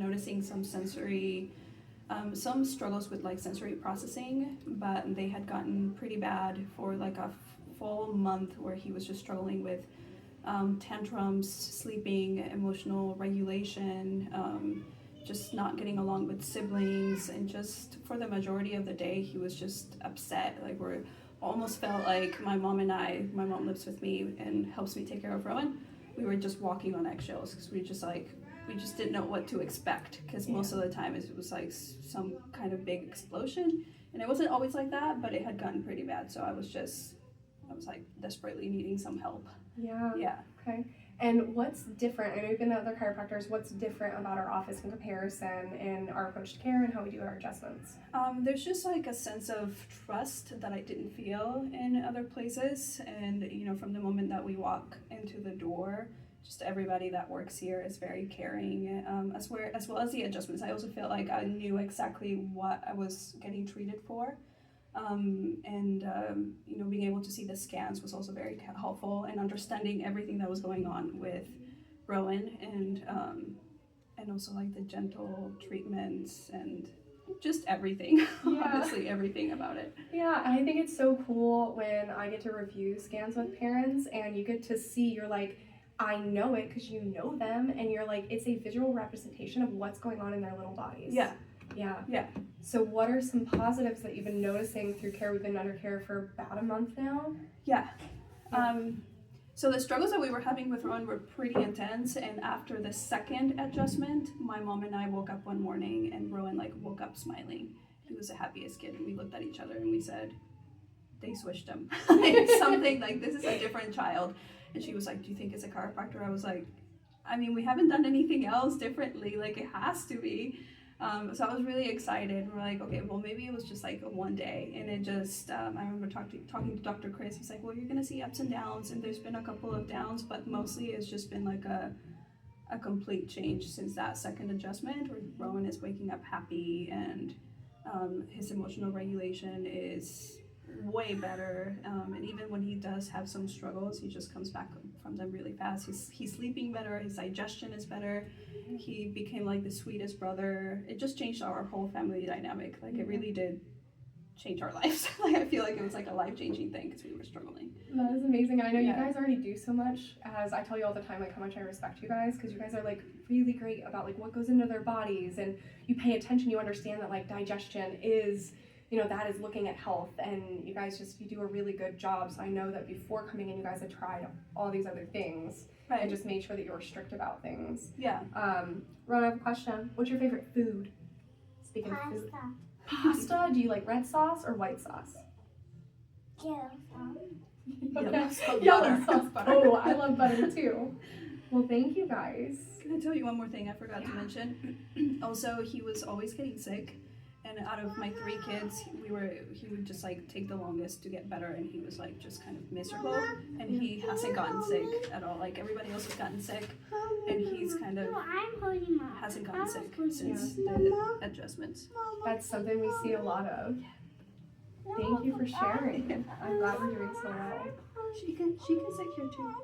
noticing some struggles with like sensory processing, but they had gotten pretty bad for like a full month where he was just struggling with tantrums, sleeping, emotional regulation, just not getting along with siblings, and just for the majority of the day he was just upset. Like we're almost felt like my mom lives with me and helps me take care of Rowan. We were just walking on eggshells because we just didn't know what to expect, because most of the time it was like some kind of big explosion, and it wasn't always like that, but it had gotten pretty bad. So I was like desperately needing some help. Yeah. Okay. And what's different? I know you've been to other chiropractors. What's different about our office in comparison in our approach to care and how we do our adjustments? There's just like a sense of trust that I didn't feel in other places, and from the moment that we walk into the door, just everybody that works here is very caring, as well as the adjustments. I also felt like I knew exactly what I was getting treated for. Being able to see the scans was also very helpful, and understanding everything that was going on with Rowan, and also like the gentle treatments and just everything. Honestly, everything about it. Yeah, I think it's so cool when I get to review scans with parents and you get to see, you're like, I know it because you know them, and you're like, it's a visual representation of what's going on in their little bodies. Yeah. So what are some positives that you've been noticing through care? We've been under care for about a month now. Yeah. So the struggles that we were having with Rowan were pretty intense, and after the second adjustment, my mom and I woke up one morning and Rowan like woke up smiling. He was the happiest kid, and we looked at each other and we said, they switched him. It's something like, this is a different child. And she was like, do you think it's a chiropractor? I was like, I mean, we haven't done anything else differently, like it has to be. So I was really excited. We're like, okay, well maybe it was just like a one day, and it just I remember talking to Dr. Chris. He's like, well, you're gonna see ups and downs, and there's been a couple of downs, but mostly it's just been like a complete change since that second adjustment, where Rowan is waking up happy, and his emotional regulation is way better, and even when he does have some struggles, he just comes back from them really fast. He's sleeping better, his digestion is better, he became like the sweetest brother. It just changed our whole family dynamic. Like it really did change our lives. Like I feel like it was like a life-changing thing because we were struggling. That is amazing, and I know you guys already do so much. As I tell you all the time, like how much I respect you guys, because you guys are like really great about like what goes into their bodies, and you pay attention. You understand that like digestion is, that is looking at health, and you guys you do a really good job. So I know that before coming in, you guys had tried all these other things, right, and just made sure that you were strict about things. Yeah. Ron, I have a question. What's your favorite food? Speaking of food. Pasta? Do you like red sauce or white sauce? Yellow sauce. Okay. Yellow sauce butter. Oh, I love butter too. Well, thank you guys. Can I tell you one more thing I forgot to mention? Also, he was always getting sick, and out of my 3 kids, he would just like take the longest to get better, and he was like just kind of miserable, and he hasn't gotten sick at all. Like everybody else has gotten sick, and he's kind of hasn't gotten sick since the adjustments. That's something we see a lot of. Thank you for sharing. I'm glad we're doing so well. She can sit here too.